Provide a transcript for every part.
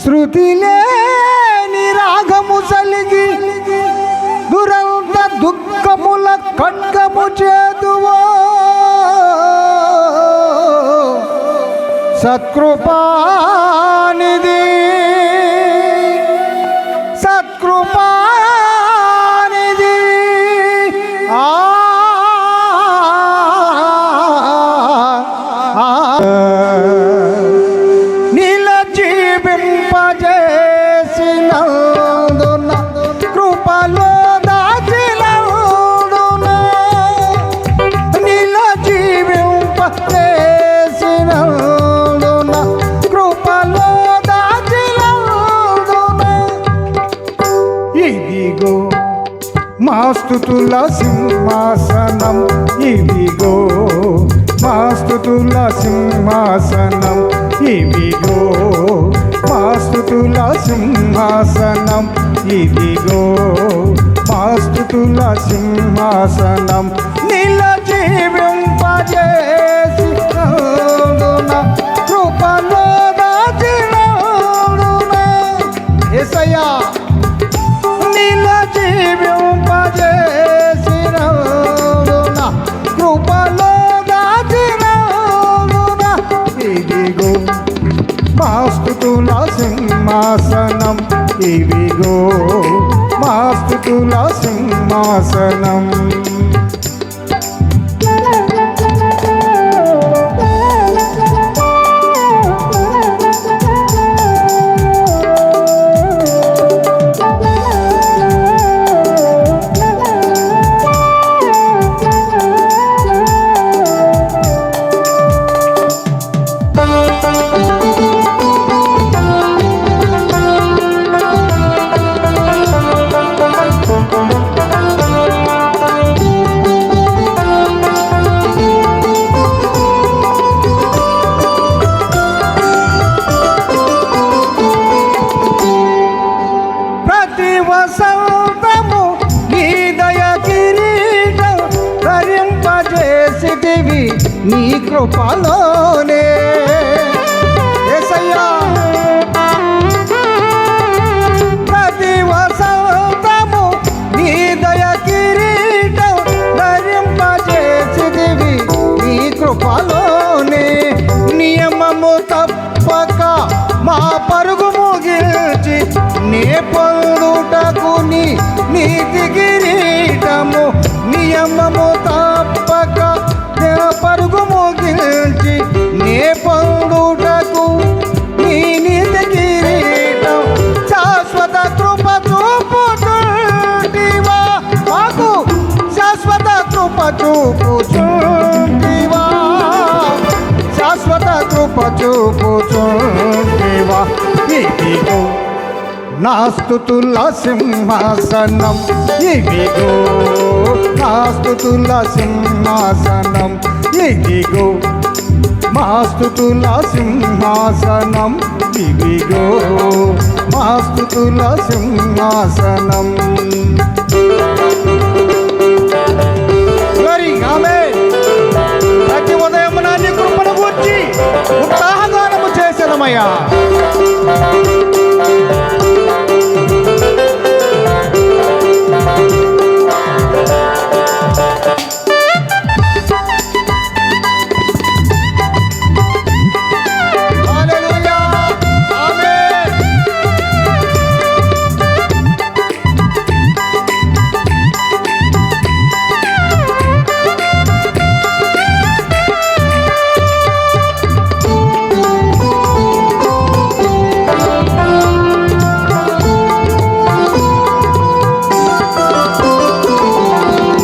శృతి లేని రాగము సలిగి దురంత దుఃఖముల ఖడ్గము చేదువో సత్కృపానిధి సత్కృపానిధి నీల జీవింపజేసినందున కృపలో దాచినందున నీల జీవింపజేసినందున కృపలో దాచినందున ఇదిగో మా స్తుతుల సింహాసనం ఇదిగో మా స్తుతుల సింహాసనం ఇదిగో మా స్తుతుల సింహాసనం ఇదిగో మా స్తుతుల సింహాసనం నీల జీవింపజేసినందున కృపలో దాచినందున యేసయ్యా నీల జీవింపజేసినందున కృపలో దాచినందున ఇదిగో మా స్తుతుల సింహాసనం ఇదిగో మా స్తుతుల సింహాసనం వసంతము నీ దయ కిరీటం ధరింపజేసితివి నీ కృపలోనే యేసయ్యా ప్రతి వసంతము నీ దయ కిరీటం ధరింపజేసితివి నీ కృపలోనే నియమము తప్పక మా పరుగు ముగిల్చి నే పొందుటకు నీ నీతి కిరీటము నియమము తప్పక పరుగు ముగిల్చి నే పొందుటకు నీ నీతి కిరీటం శాశ్వత కృప చూపుచుంటివా మాకు శాశ్వత కృప చూపుచుంటివా శాశ్వత కృప చూపుచుంటివా ఇదిగో నా స్తుతుల సింహాసనం ఇదిగో నా స్తుతుల సింహాసనం ఇదిగో మా స్తుతుల సింహాసనం ఇదిగో మా స్తుతుల సింహాసనం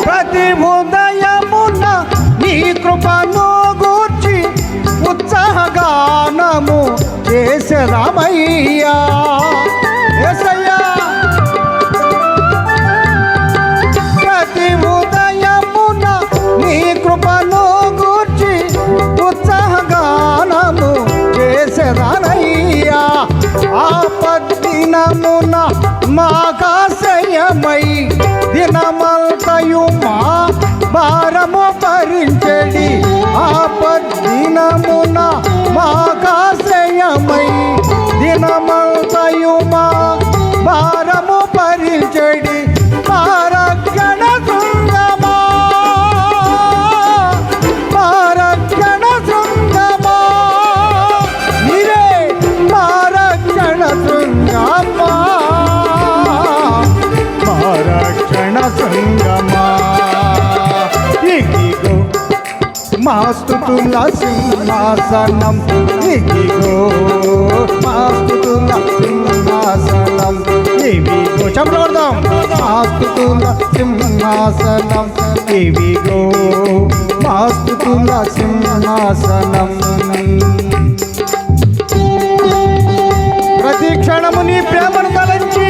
ప్రతి ఉదయం నా నీ కృపను గూర్చి ఉత్సాహగానము చేసేదమయ్యా చేసేదామయ్యా యేసయ్యా ప్రతి ఉదయమున నీ కృపను గూర్చి ఉత్సాహగానము చేసేదానయ్యా ఆపద్దినమున మాకాశయమై దినమంతయు మా భారము భరించెడి ఆపద్దినమున మాకాశయమై దినమంత నీయుమా భారము పరిచడి భారక్షణ శృంగమా భారక్షణ శృంగమా నీరే భారక్షణ శృంగమా భారక్షణ శృంగమా ఇదిగో మాస్తుతుల సింహాసనం ఇదిగో మాస్తుతుల సింహాసనం ఇవిగో చెప్పడం మాస్తుతుల సింహాసనం ఇవిగో మాస్తుతుల సింహాసనం ప్రతి క్షణము నీ ప్రేమను తలంచి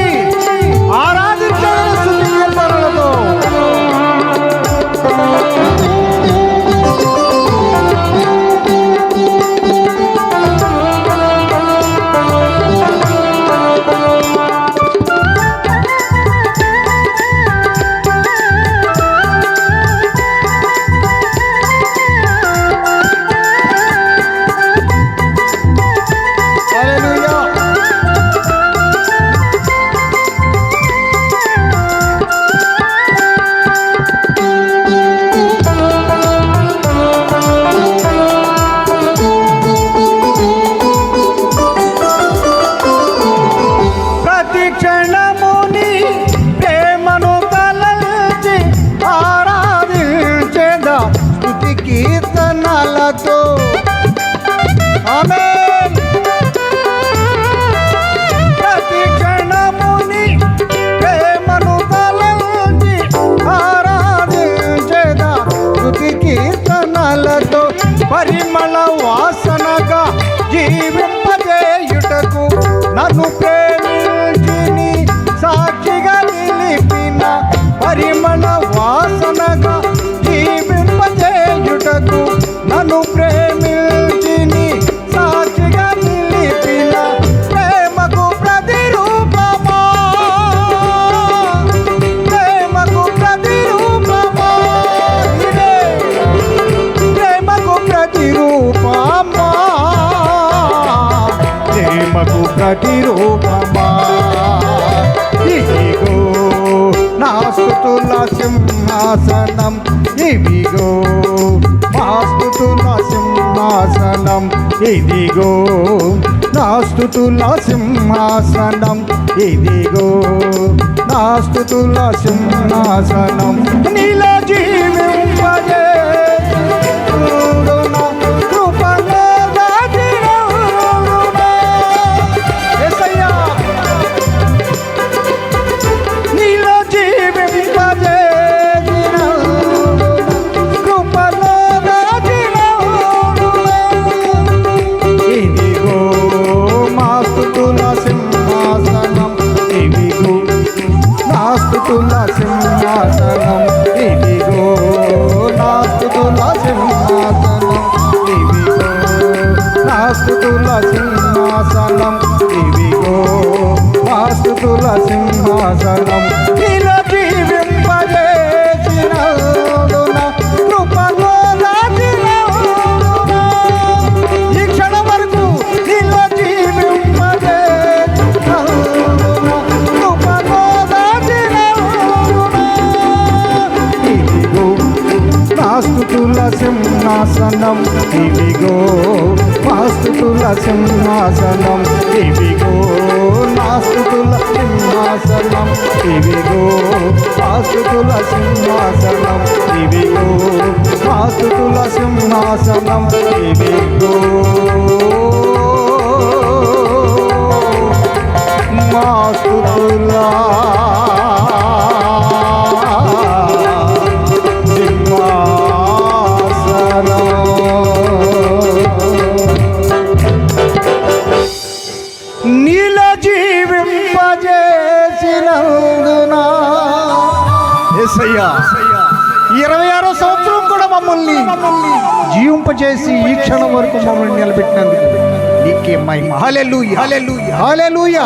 ఆరాధించడం స్తుతి కీర్తనలతో కీర్తనలతో ఆమేన్ ప్రతి క్షణముని ప్రేమను తలంచి ఆరాధించేదా స్తుతి కీర్తనలతో పరిమళ వాసనగా జీవింపజేయుటకు నన్ను ప్రేమించి నీ సాక్షిగా నిలిపిన పరిమళ వాసనగా జీవింపజేయుటకు నన్ను ప్రేమించి నీ సాక్షిగా నిలిపిన ప్రేమకు ప్రతిరూపమా ప్రేమకు ప్రతిరూపమా ఇదే ప్రేమకు ప్రతిరూపమా ప్రేమకు ప్రతిరూపమా ఇదిగో నా స్తుతుల సింహాసనం ఇదిగో మా స్తుతుల సింహాసనం ఇదిగో నా స్తుతుల సింహాసనం ఇదిగో నా స్తుతుల సింహాసనం నీలో జీవింపజే కృపలో దాచినవునా యేసయ్యా నీలో జీవింపజే కృపలో దాచినవునా ఇదిగో మా స్తుతుల సింహాసనం ఇదిగో నా స్తుతుల సింహాసనం ఇదిగో నా స్తుతుల సింహాసనం ఇదిగో నా స్తుతుల సింహాసనం ఇదిగో నా స్తుతుల సింహాసనం నీలో జీవింపజేసినందున కృపలో దాచినందున ఈ క్షణం వరకు నీలో జీవింపజేసినందున కృపలో దాచినందున ఇదిగో నా స్తుతుల సింహాసనం ఇదిగో మా స్తుతుల సింహాసనం ఇదిగో నా స్తుతుల సింహాసనం ఇదిగో మా స్తుతుల సింహాసనం ఇదిగో మా స్తుతుల సింహాసనం ఇదిగో మా స్తుతుల నీల జీవింపజేసినందున యేసయ్యా 26వ సంవత్సరం కూడా మమ్మల్ని జీవింపజేసి ఈ క్షణం వరకు మమ్మల్ని నిలబెట్టినందుకు నీకే మహిమ హల్లెలూయా హల్లెలూయా హల్లెలూయా.